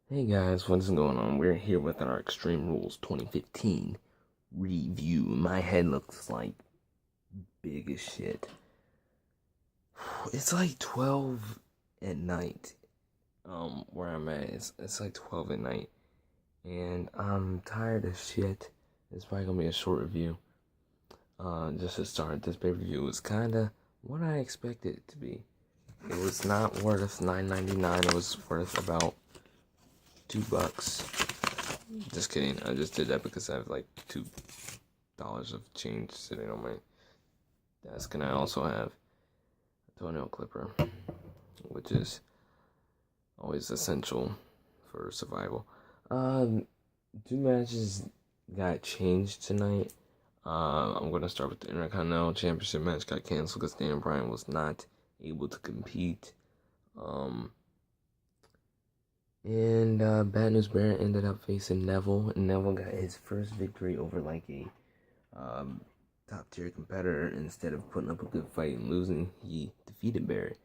Hey guys, what's going on? We're here with our Extreme Rules 2015 review. My head looks like big as shit. It's like 12 at night. Where I'm at, it's like 12 at night, and I'm tired as shit. It's probably gonna be a short review. Just to start, this pay-per-view was kinda what I expected it to be. It was not worth $9.99. It was worth about $2. Just kidding. I just did that because I have like $2 of change sitting on my desk, and I also have a toenail clipper, which is always essential for survival. Two matches got changed tonight. I'm gonna start with the Intercontinental Championship match. Got canceled because Daniel Bryan was not able to compete. And Bad News Barrett ended up facing Neville, and Neville got his first victory over like a um, top tier competitor. Instead of putting up a good fight and losing, he defeated Barrett.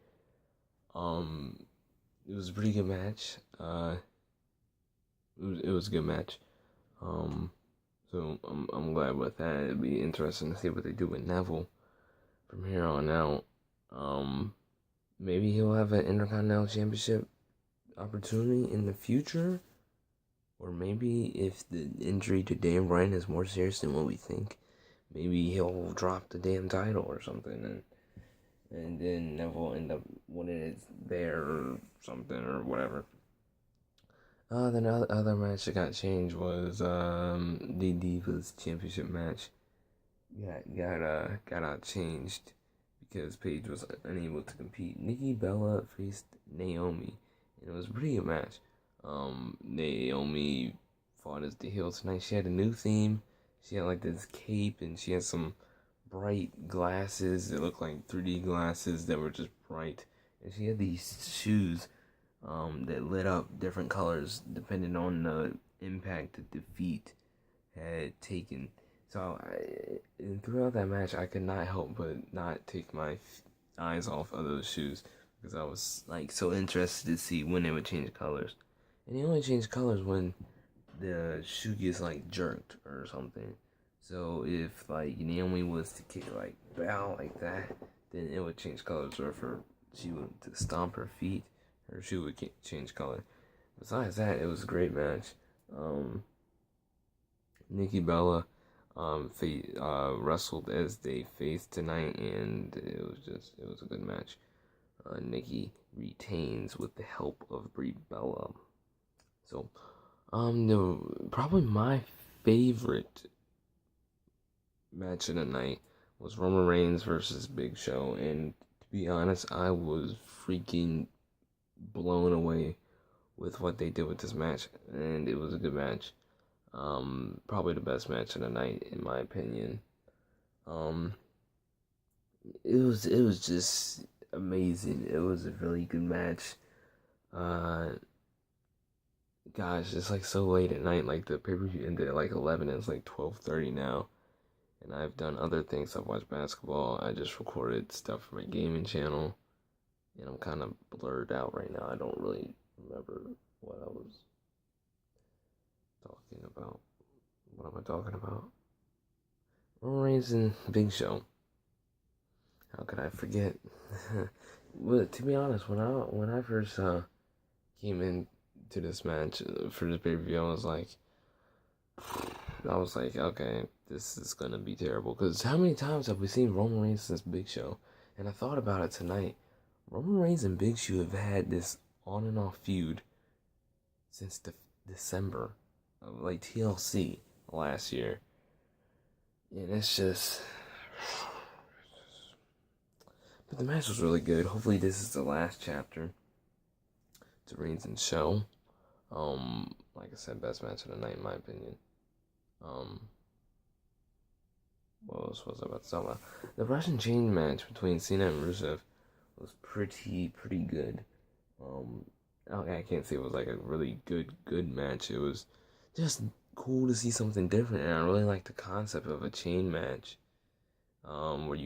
It was a pretty good match. It was a good match. Um, so I'm glad with that. It'd be interesting to see what they do with Neville from here on out. Maybe he'll have an Intercontinental Championship opportunity in the future. Or maybe if the injury to Dan Bryan is more serious than what we think, maybe he'll drop the damn title or something, and then Neville end up winning it there or something or whatever. The other match that got changed was the Divas Championship match. Got changed because Paige was unable to compete. Nikki Bella faced Naomi, and it was a pretty good match. Naomi fought as the heel tonight. She had a new theme. She had like this cape, and she had some bright glasses. It looked like 3D glasses that were just bright, and she had these shoes that lit up different colors depending on the impact the defeat had taken. So throughout that match, I could not help but not take my eyes off of those shoes because I was like so interested to see when they would change colors. And they only change colors when the shoe gets like jerked or something. So if like Naomi was to kick like bow like that, then it would change colors. Or if she would to stomp her feet, her shoe would change color. Besides that, it was a great match. Um, Nikki Bella wrestled as they faced tonight, and it was a good match. Nikki retains with the help of Brie Bella. So, probably my favorite match of the night was Roman Reigns versus Big Show, and to be honest, I was freaking blown away with what they did with this match, and it was a good match. Probably the best match of the night in my opinion. Um, it was just amazing. It was a really good match. Uh, Gosh, it's like so late at night. Like the pay per view ended at like 11. And it's like 12:30 now, and I've done other things. I've watched basketball. I just recorded stuff for my gaming channel, and I'm kind of blurred out right now. I don't really remember what I was talking about. What am I talking about? Roman Reigns and Big Show. How could I forget? But to be honest, when I first came into this match for this pay per view, I was like, okay, this is gonna be terrible. Because how many times have we seen Roman Reigns since Big Show? And I thought about it tonight. Roman Reigns and Big Show have had this on and off feud since December of like TLC last year, and it's just. But the match was really good. Hopefully, this is the last chapter to Reigns and Show. Like I said, best match of the night in my opinion. Um, what else was I about to talk about? The Russian chain match between Cena and Rusev was pretty good. Um, I can't say it was like a really good match. It was just cool to see something different, and I really like the concept of a chain match. Where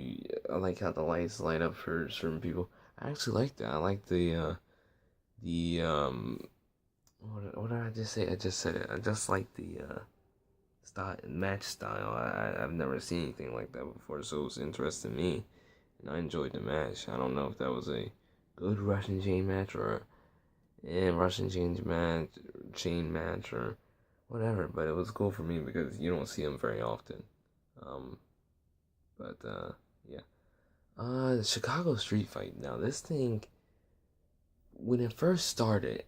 I like how the lights light up for certain people. I actually like that. I like the what did I just say? I just said it. I just like the match style. I've never seen anything like that before, so it was interesting to me, and I enjoyed the match. I don't know if that was a good Russian chain match or Russian chain match or whatever, but it was cool for me because you don't see them very often. Um, but yeah. The Chicago Street Fight. Now this thing, when it first started,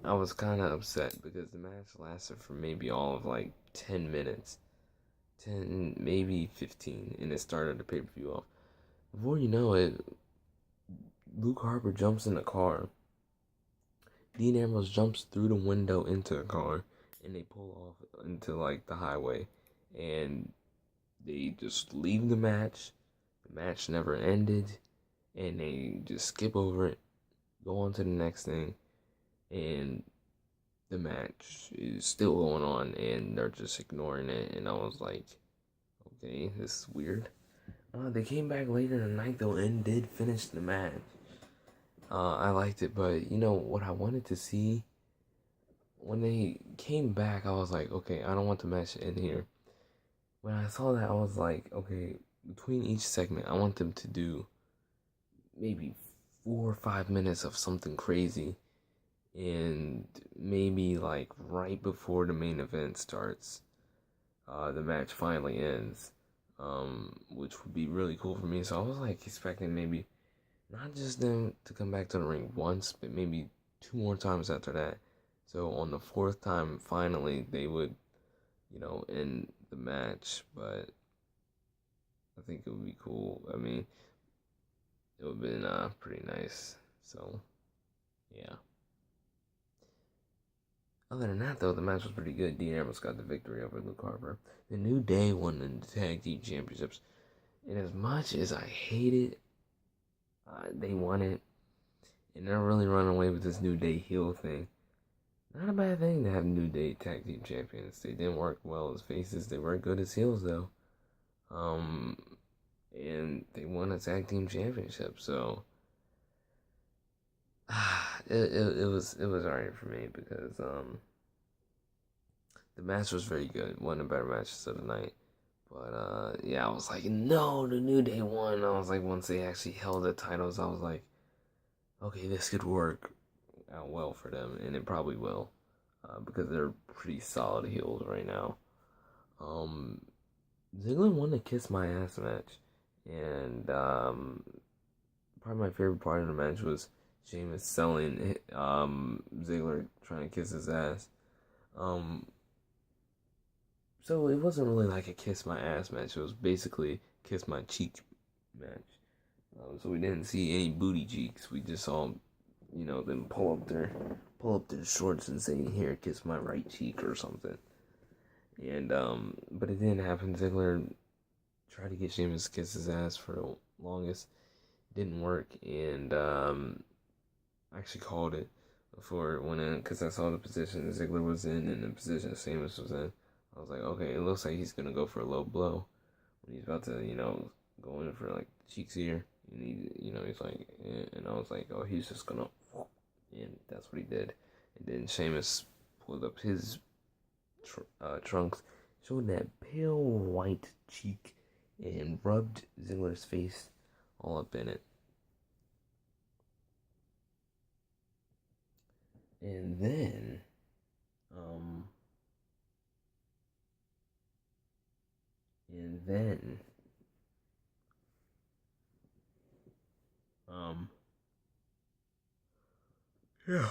I was kind of upset because the match lasted for maybe all of like 10 minutes. 10, maybe 15, and it started the pay-per-view off. Before you know it, Luke Harper jumps in the car. Dean Ambrose jumps through the window into the car, and they pull off into like the highway, and they just leave the match. The match never ended, and they just skip over it, go on to the next thing, and the match is still going on, and they're just ignoring it. And I was like, okay, this is weird. They came back later in the night though and did finish the match. I liked it, but you know what I wanted to see when they came back, I was like, okay, I don't want the match to end here. When I saw that, I was like, okay, between each segment, I want them to do maybe 4 or 5 minutes of something crazy, and maybe like right before the main event starts, the match finally ends, which would be really cool for me. So I was like expecting maybe not just them to come back to the ring once, but maybe 2 more times after that. So on the fourth time, finally, they would, end the match. But I think it would be cool. I mean, it would have been pretty nice. So, yeah. Other than that, though, the match was pretty good. Dean Ambrose got the victory over Luke Harper. The New Day won the Tag Team Championships. And as much as I hate it, they won it. And they're really running away with this New Day heel thing. Not a bad thing to have New Day Tag Team Champions. They didn't work well as faces. They were good as heels, though. And they won a Tag Team Championship. So, it was alright for me because the match was very good. One of the better matches of the night. But yeah, I was like, no, the New Day won. I was like, once they actually held the titles, I was like, okay, this could work out well for them, and it probably will, because they're pretty solid heels right now. Ziggler won the Kiss My Ass match, and probably my favorite part of the match was Sheamus selling Ziggler trying to kiss his ass. So it wasn't really like a kiss my ass match. It was basically kiss my cheek match. So we didn't see any booty cheeks. We just saw, them pull up their shorts and say, "Here, kiss my right cheek" or something. And but it didn't happen. Ziggler tried to get Sheamus to kiss his ass for the longest. Didn't work, and I actually called it before it went in because I saw the position Ziggler was in and the position Sheamus was in. I was like, okay, it looks like he's gonna go for a low blow when he's about to, go in for like the cheeks here. And he's like, and I was like, oh, he's just gonna, and that's what he did. And then Sheamus pulled up his trunks, showed that pale white cheek, and rubbed Ziggler's face all up in it. And then, um, and then, um, yeah,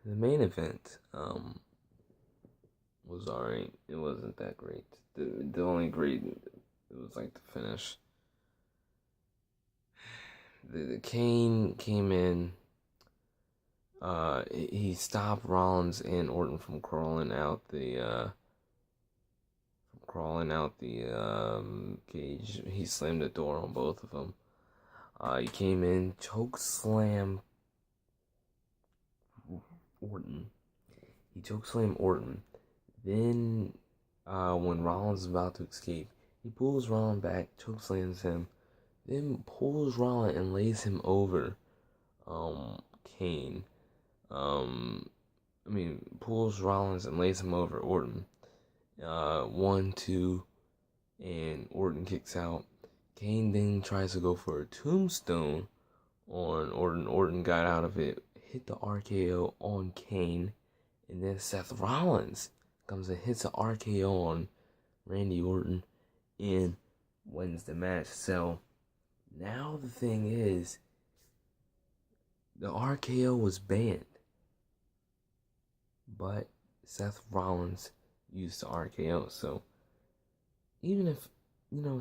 the main event, was alright. It wasn't that great. The only great, it was like the finish. The Kane came in. He stopped Rollins and Orton from crawling out the cage. He slammed the door on both of them. He came in, choke slam Orton, He chokeslammed Orton. Then, when Rollins is about to escape, he pulls Rollins back, chokeslams him, then pulls Rollins and lays him over, Kane. Pulls Rollins and lays him over Orton. 1, 2, and Orton kicks out. Kane then tries to go for a tombstone on Orton. Orton got out of it, hit the RKO on Kane, and then Seth Rollins comes and hits an RKO on Randy Orton and wins the match. So now the thing is, the RKO was banned, but Seth Rollins used the RKO. So even if,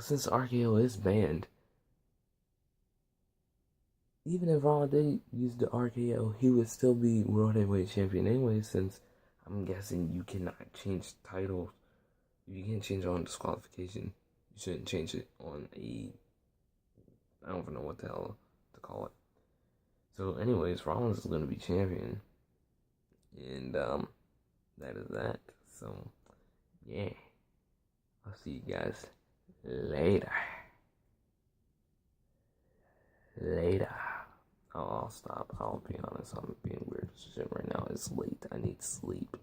since RKO is banned, even if Rollins did use the RKO, he would still be World Heavyweight Champion anyway, since I'm guessing you cannot change titles. If you can't change it on disqualification, you shouldn't change it on I don't even know what the hell to call it. So anyways, Rollins is going to be champion. And that is that. So yeah, I'll see you guys later. I'll stop. I'll be honest. I'm being weird as shit right now. It's late. I need sleep.